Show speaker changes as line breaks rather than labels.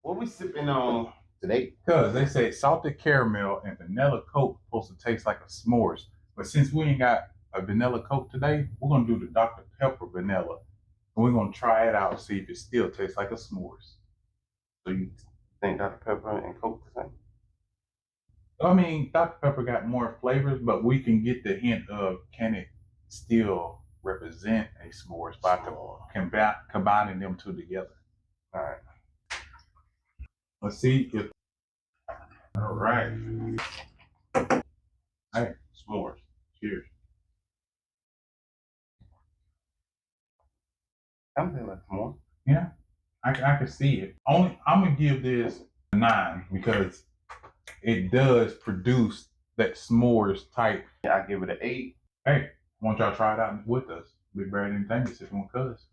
What we sipping on today?
Because they say salted caramel and vanilla Coke supposed to taste like a s'mores. But since we ain't got a vanilla Coke today, we're gonna do the Dr. Pepper vanilla. And we're gonna try it out, see if it still tastes like a s'mores.
So you think Dr. Pepper and Coke the same?
I mean, Dr. Pepper got more flavors, but we can get the hint of can it still represent a s'mores by combining them two together.
All right.
Let's see if. All right. Hey,
S'mores.
cheers.
I'm feeling like more.
Yeah, I can see it. Only I'm gonna give this a 9 because it does produce that s'mores type.
I give it an 8.
Hey, won't y'all try it out with us? Big Bird Entertainment, if you want cuz.